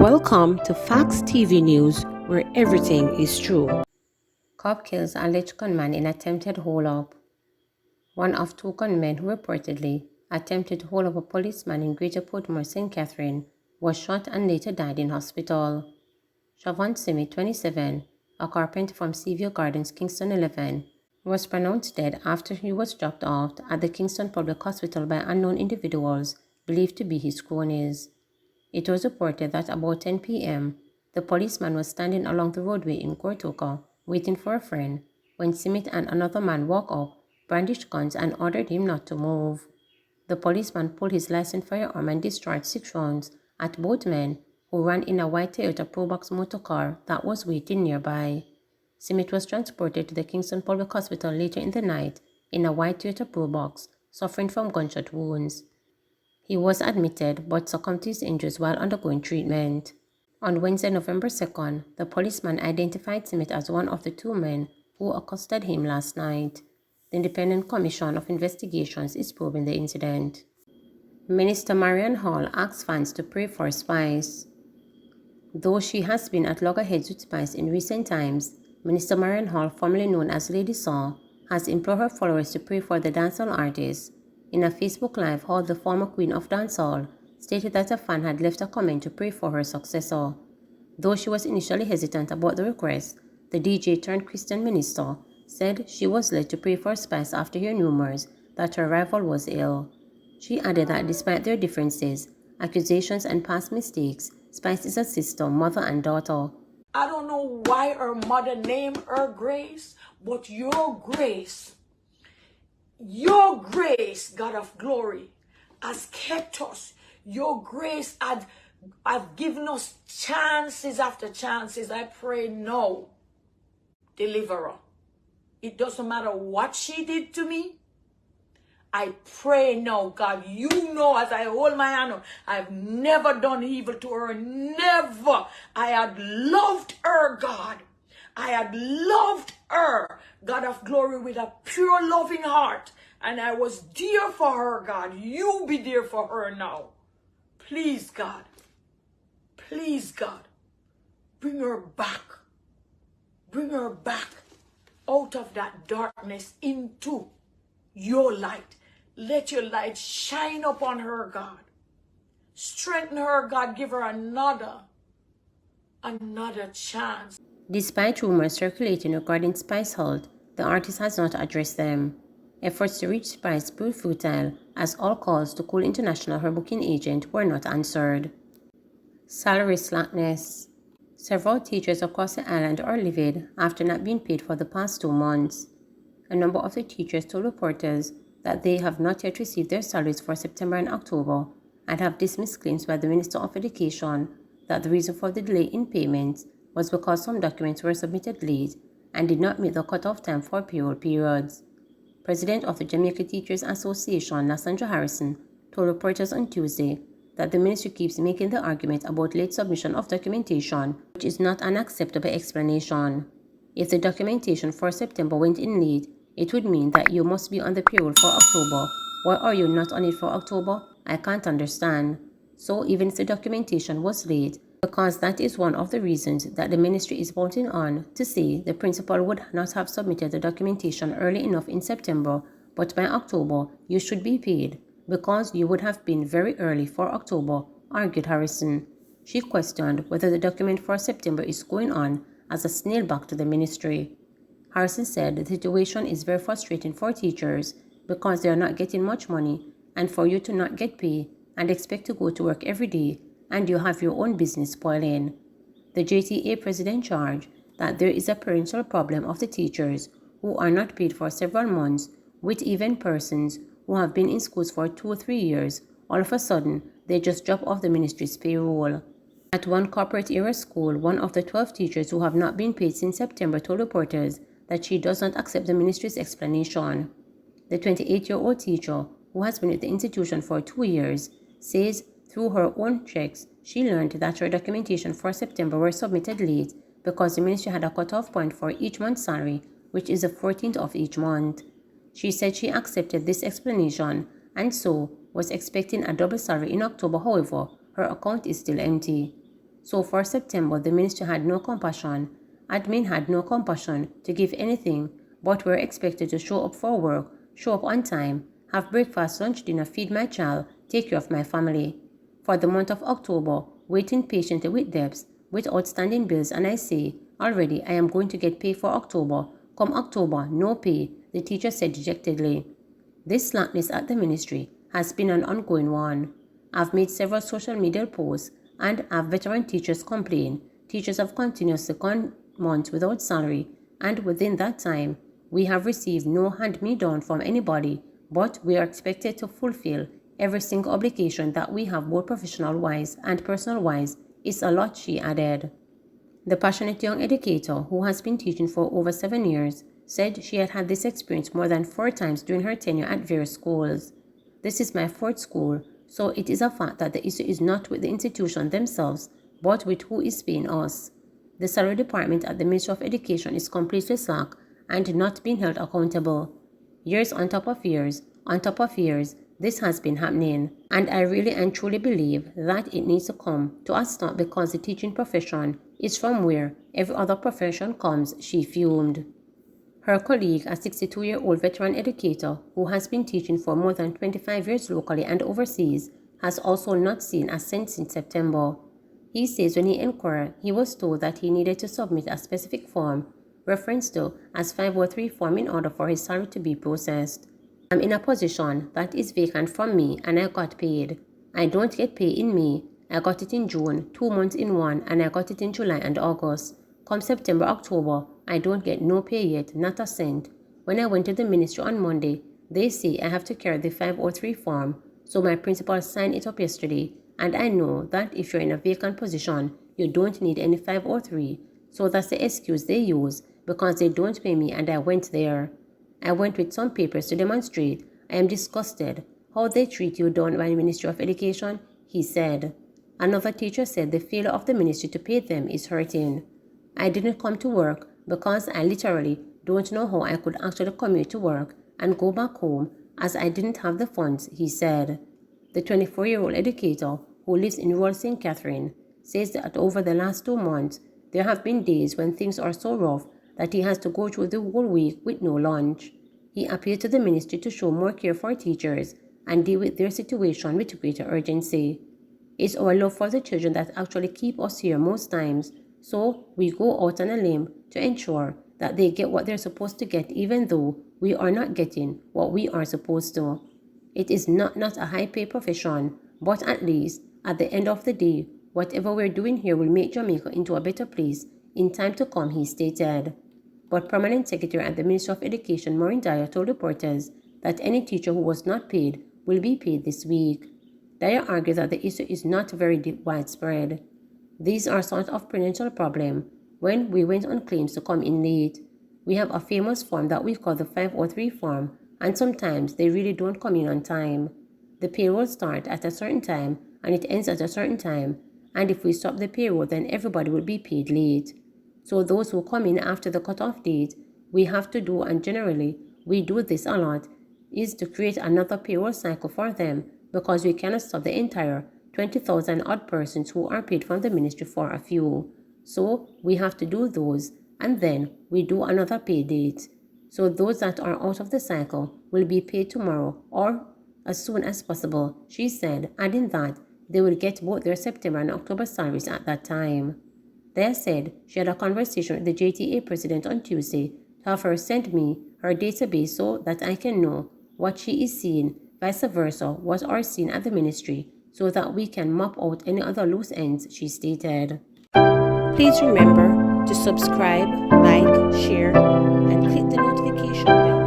Welcome to Facts TV News, where everything is true. Cop kills alleged gunman in attempted hold-up. One of two gunmen who reportedly attempted to hold up a policeman in Greater Portmore, St. Catherine, was shot and later died in hospital. Siobhan Simi, 27, a carpenter from Seaview Gardens, Kingston 11, was pronounced dead after he was dropped off at the Kingston Public Hospital by unknown individuals believed to be his cronies. It was reported that about 10 p.m., the policeman was standing along the roadway in Gortoka, waiting for a friend, when Simit and another man walked up, brandished guns, and ordered him not to move. The policeman pulled his licensed firearm and discharged 6 rounds at both men, who ran in a white Toyota Probox motor car that was waiting nearby. Simit was transported to the Kingston Public Hospital later in the night in a white Toyota Probox, suffering from gunshot wounds. He was admitted but succumbed to his injuries while undergoing treatment. On Wednesday, November 2nd, the policeman identified Simit as one of the 2 men who accosted him last night. The Independent Commission of Investigations is probing the incident. Minister Marian Hall asks fans to pray for Spice. Though she has been at loggerheads with Spice in recent times, Minister Marian Hall, formerly known as Lady Saw, has implored her followers to pray for the dancehall artist. In a Facebook Live, Hall, the former Queen of Dancehall, stated that a fan had left a comment to pray for her successor. Though she was initially hesitant about the request, the DJ turned Christian minister said she was led to pray for Spice after hearing rumors that her rival was ill. She added that despite their differences, accusations, and past mistakes, Spice is a sister, mother, and daughter. I don't know why her mother named her Grace, but your grace, God of glory, has kept us. Your grace has given us chances after chances. I pray now, deliverer. It doesn't matter what she did to me. I pray now, God, you know as I hold my hand up, I've never done evil to her, never. I had loved her, God. I had loved her, God of glory, with a pure loving heart. And I was dear for her, God. You be dear for her now. Please, God. Please, God. Bring her back. Bring her back out of that darkness into your light. Let your light shine upon her, God. Strengthen her, God. Give her another chance. Despite rumors circulating regarding Spice's health, the artist has not addressed them. Efforts to reach Spice proved futile, as all calls to Cool International, her booking agent, were not answered. Salary slackness. Several teachers across the island are livid after not being paid for the past 2 months. A number of the teachers told reporters that they have not yet received their salaries for September and October and have dismissed claims by the Minister of Education that the reason for the delay in payments was because some documents were submitted late and did not meet the cutoff time for payroll periods. President of the Jamaica Teachers Association, Nassandra Harrison, told reporters on Tuesday that the ministry keeps making the argument about late submission of documentation, which is not an acceptable explanation. If the documentation for September went in late, it would mean that you must be on the payroll for October. Why are you not on it for October? I can't understand. So even if the documentation was late, because that is one of the reasons that the ministry is voting on to say the principal would not have submitted the documentation early enough in September, but by October you should be paid, because you would have been very early for October, argued Harrison. She questioned whether the document for September is going on as a snail back to the ministry. Harrison said the situation is very frustrating for teachers because they are not getting much money, and for you to not get pay and expect to go to work every day and you have your own business spoiling. The JTA president charged that there is a parental problem of the teachers who are not paid for several months, with even persons who have been in schools for 2 or 3 years, all of a sudden they just drop off the ministry's payroll. At one corporate era school, one of the 12 teachers who have not been paid since September told reporters that she does not accept the ministry's explanation. The 28-year-old teacher, who has been at the institution for 2 years, says through her own checks, she learned that her documentation for September were submitted late because the ministry had a cutoff point for each month's salary, which is the 14th of each month. She said she accepted this explanation and so was expecting a double salary in October. However, her account is still empty. So for September, the ministry had no compassion. Admin had no compassion to give anything, but were expected to show up for work, show up on time, have breakfast, lunch, dinner, feed my child, take care of my family. For the month of October, waiting patiently with debts, with outstanding bills, and I say, already I am going to get paid for October. Come October, no pay, the teacher said dejectedly. This slackness at the ministry has been an ongoing one. I've made several social media posts and have veteran teachers complain. Teachers have continuously gone months without salary, and within that time, we have received no hand-me-down from anybody, but we are expected to fulfill every single obligation that we have both professional-wise and personal-wise. It's a lot, she added. The passionate young educator, who has been teaching for over 7 years, said she had had this experience more than 4 times during her tenure at various schools. This is my 4th school, so it is a fact that the issue is not with the institution themselves, but with who is paying us. The salary department at the Ministry of Education is completely slack and not being held accountable. Years on top of years, this has been happening, and I really and truly believe that it needs to come to a stop because the teaching profession is from where every other profession comes, she fumed. Her colleague, a 62-year-old veteran educator who has been teaching for more than 25 years locally and overseas, has also not seen a cent since September. He says when he inquired, he was told that he needed to submit a specific form, referenced to as 503 form, in order for his salary to be processed. I'm in a position that is vacant from me and I got paid. I don't get paid in May. I got it in June, 2 months in one, and I got it in July and August. Come September, October, I don't get no pay yet, not a cent. When I went to the ministry on Monday, they say I have to carry the 503 form, so my principal signed it up yesterday, and I know that if you're in a vacant position, you don't need any 503, so that's the excuse they use, because they don't pay me and I went there. I went with some papers to demonstrate. I am disgusted. How they treat you down by the Ministry of Education, he said. Another teacher said the failure of the ministry to pay them is hurting. I didn't come to work because I literally don't know how I could actually commute to work and go back home as I didn't have the funds, he said. The 24-year-old educator who lives in rural St. Catherine says that over the last 2 months, there have been days when things are so rough that he has to go through the whole week with no lunch. He appealed to the ministry to show more care for teachers and deal with their situation with greater urgency. It's our love for the children that actually keep us here most times, so we go out on a limb to ensure that they get what they're supposed to get, even though we are not getting what we are supposed to. It is not a high-paid profession, but at least, at the end of the day, whatever we're doing here will make Jamaica into a better place in time to come, he stated. But Permanent Secretary at the Ministry of Education, Maureen Dyer, told reporters that any teacher who was not paid will be paid this week. Dyer argued that the issue is not very widespread. These are sort of prudential problem. When we went on claims to come in late, we have a famous form that we call the 503 form, and sometimes they really don't come in on time. The payroll starts at a certain time and it ends at a certain time, and if we stop the payroll, then everybody will be paid late. So those who come in after the cutoff date, we have to do, and generally we do this a lot, is to create another payroll cycle for them, because we cannot stop the entire 20,000 odd persons who are paid from the ministry for a few. So we have to do those, and then we do another pay date. So those that are out of the cycle will be paid tomorrow or as soon as possible, she said, adding that they will get both their September and October salaries at that time. Dyer said she had a conversation with the JTA president on Tuesday to have her send me her database so that I can know what she is seeing, vice versa, what are seen at the ministry, so that we can map out any other loose ends, she stated. Please remember to subscribe, like, share, and click the notification bell.